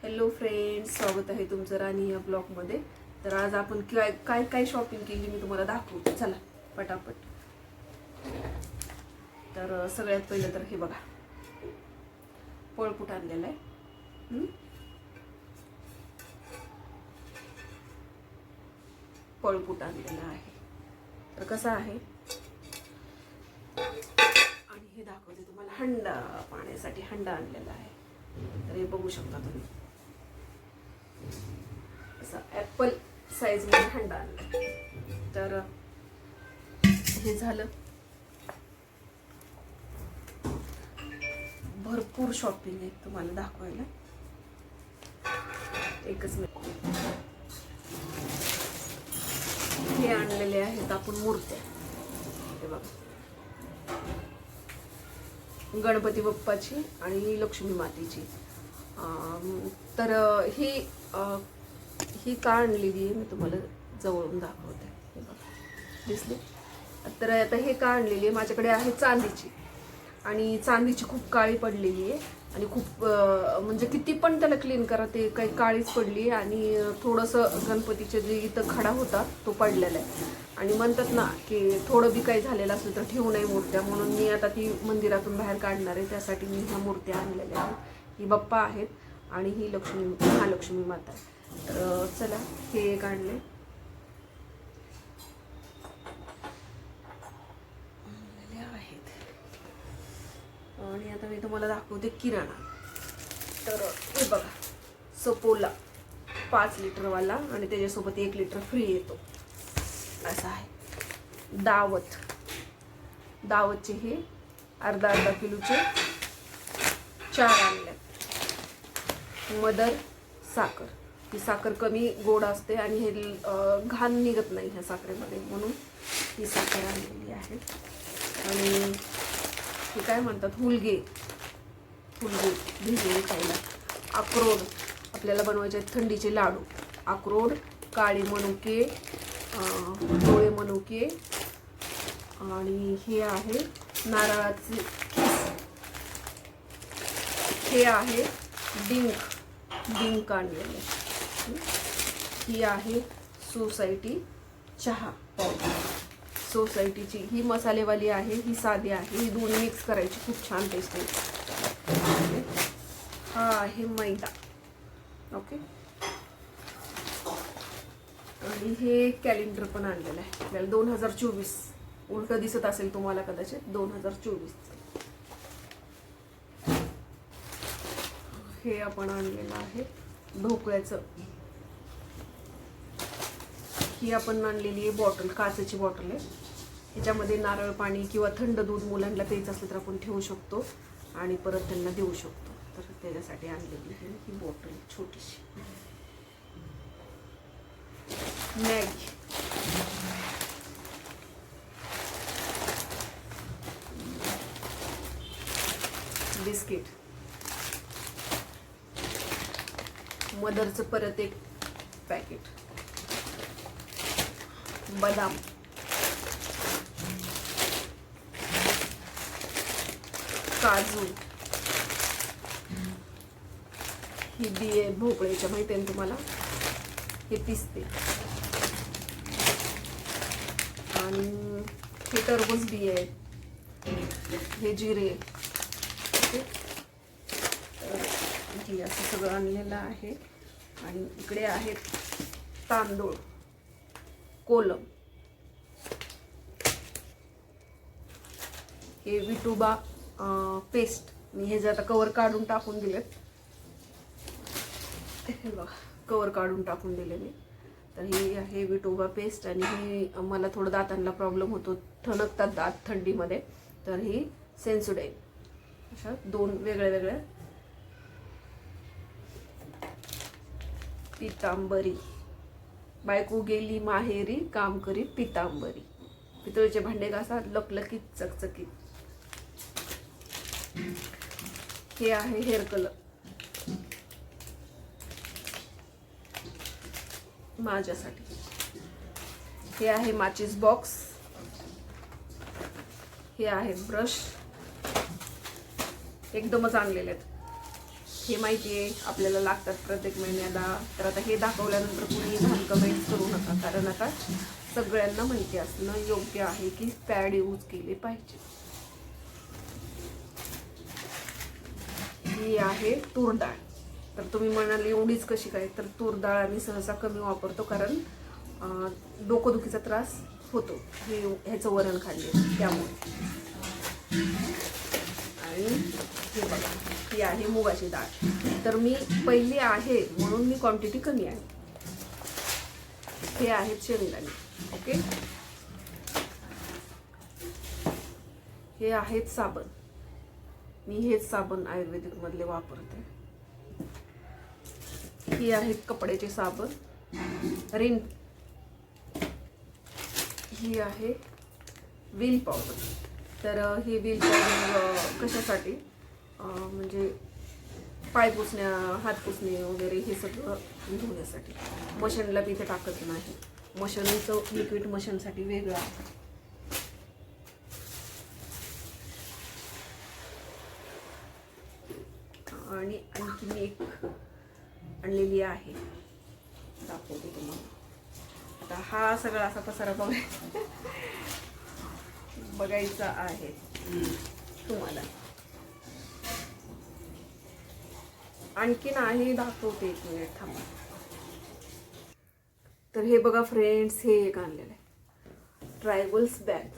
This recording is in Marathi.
हॅलो फ्रेंड्स, स्वागत आहे तुमचं राणी या ब्लॉगमध्ये. तर आज आपण काय काय शॉपिंग केली मी तुम्हाला दाखवते. चला पटापट. तर सगळ्यात पहिलं तर हे बघा, पळपूट आणलेलं आहे. पळपूट आणलेलं आहे. तर कसं आहे आणि हे दाखवते तुम्हाला. हंडा, पाण्यासाठी हंडा आणलेला आहे. तर हे बघू शकता तुम्ही, असा ॲपल साईज मध्ये हंडा आणला. तर हे झालं. भरपूर शॉपिंग आहे तुम्हाला दाखवायला. एकच मिनिट. हे आणलेले आहेत आपण मूर्त्या. हे बघा, गणपती बाप्पाची आणि लक्ष्मी मातेची. तर ही का आणलेली आहे मी तुम्हाला जवळून दाखवते. हे बघा, दिसली. तर आता हे का आणलेली आहे, माझ्याकडे आहे चांदीची. आणि चांदीची खूप काळी पडलेली आहे आणि खूप म्हणजे किती पण त्याला क्लीन करा ते काही काळीच पडली. आणि थोडंसं गणपतीचे जे इथं खडा होता तो पडलेला आहे. आणि म्हणतात ना की थोडं बी काही झालेलं असलं तर ठेवू नये मूर्त्या, म्हणून मी आता ती मंदिरातून बाहेर काढणार आहे. त्यासाठी मी ह्या मूर्त्या आणलेल्या आहेत. ही बाप्पा आहेत आणि ही महालक्ष्मी माता आहे. तर चला, हे एक आणले. आणि आता मी तुम्हाला दाखवते किराणा. तर हे बघा, सपोला 5 लिटरवाला आणि त्याच्यासोबत 1 लिटर फ्री येतो असा आहे. दावतचे हे अर्धा किलोचे 4 आणले. मदर साखर, ही साखर कमी गोड असते आणि हे घाण निघत नाही ह्या साखरेमध्ये, म्हणून ही साखर आणलेली आहे. आणि हे काय म्हणतात, हुलगे भिजवून खायला. अक्रोड आपल्याला बनवायचे आहेत, थंडीचे लाडू. अक्रोड, काळे मनुके, डोळे मनुके. आणि हे आहे नारळाचे खीस. हे आहे डिंक आणलेले. ही आहे सोसायटी चहा पावडर. सोसायटीची ही मसालेवाली आहे, ही साधी आहे. ही दोन्ही मिक्स करायची, खूप छान टेस्ट येते. हा आहे मैदा. ओके. आणि हे कॅलेंडर पण आणलेलं आहे आपल्याला. 2024 उलट दिसत असेल तुम्हाला कदाचित, 2024. हे आपण आणलेलं आहे ढोकळ्याचं. ही आपण आणलेली आहे बॉटल, काचेची बॉटल आहे. ह्याच्यामध्ये नारळ पाणी किंवा थंड दूध मुलांना प्यायचं असलं तर आपण ठेवू शकतो आणि परत त्यांना देऊ शकतो. तर त्याच्यासाठी आणलेली आहे ही बॉटल छोटीशी. मॅगी, बिस्किट, मदरचं परत एक पॅकेट, बदाम, काजू, ही बिये भोपळ्याच्या, माहिती आहे तुम्हाला. हे पिस्ते आणि हे टरबूज बिये आहेत. हे जिरे. हे असं सगळं आणलेलं आहे. आणि इकडे आहेत तांदूळ, कोलम. हे विटुबा पेस्ट. मी हे जे आता कवर काढून टाकून दिलेत, हे बघा कवर काढून टाकून दिले मी. तर ही आहे विटोबा पेस्ट. आणि ही मला थोडं दातांना प्रॉब्लेम होतो, ठणकतात दात थंडीमध्ये. तर ही सेन्सोडाईन. अशा 2 वेगळ्या. पितांबरी, बायको गेली माहेरी, काम करी पितांबरी. पितळेचे भांडे घासा, लकलकीत चकचकीत. हे आहे हेअर कलर माझ्यासाठी. हे आहे माचीस बॉक्स. हे आहे ब्रश. एकदमच आणलेले आहेत. हे माहिती आहे आपल्याला लागतात प्रत्येक महिन्याला. तर आता हे दाखवल्यानंतर कुणी घाण कमेंट्स करू नका, कारण आता सगळ्यांना माहिती असणं योग्य आहे की पॅड यूज केले पाहिजे. ही आहे तूर डाळ. तर तुम्ही म्हणाल एवढीच कशी काय, तर तूर डाळ आम्ही सहसा कमी वापरतो, कारण डोकंदुखीचा त्रास होतो हे ह्याचं वरण खाल्ले त्यामुळे. आणि हे बघा, ही आहे मुगाची डाळ. तर मी पहिली आहे म्हणून मी क्वांटिटी कमी आहे. हे आहेत शेंगदाणे. ओके, हे आहेत साबण. मी हेच साबण आयुर्वेदिक मधले वापरते. ही आहेत कपड्याचे साबण, रिन. ही आहे व्हील पावडर. तर ही व्हील पावडर कशासाठी, म्हणजे पाय पुसण्या, हात पुसणे वगैरे हे सगळं धुण्यासाठी. मशीनला बी इथे टाकत नाही. मशीनचं लिक्विड मशीनसाठी वेगळं आहे. आणि आणखी मी एक आणलेली आहे, दाखवते तुम्हाला. आता हा सगळा असा पसारा बघायचा आहे तुम्हाला. आणखीन आहे, दाखवते, एक मिनिट थांबा. तर हे बघा फ्रेंड्स, हे एक आणलेलं आहे ट्रायबल्स बॅग.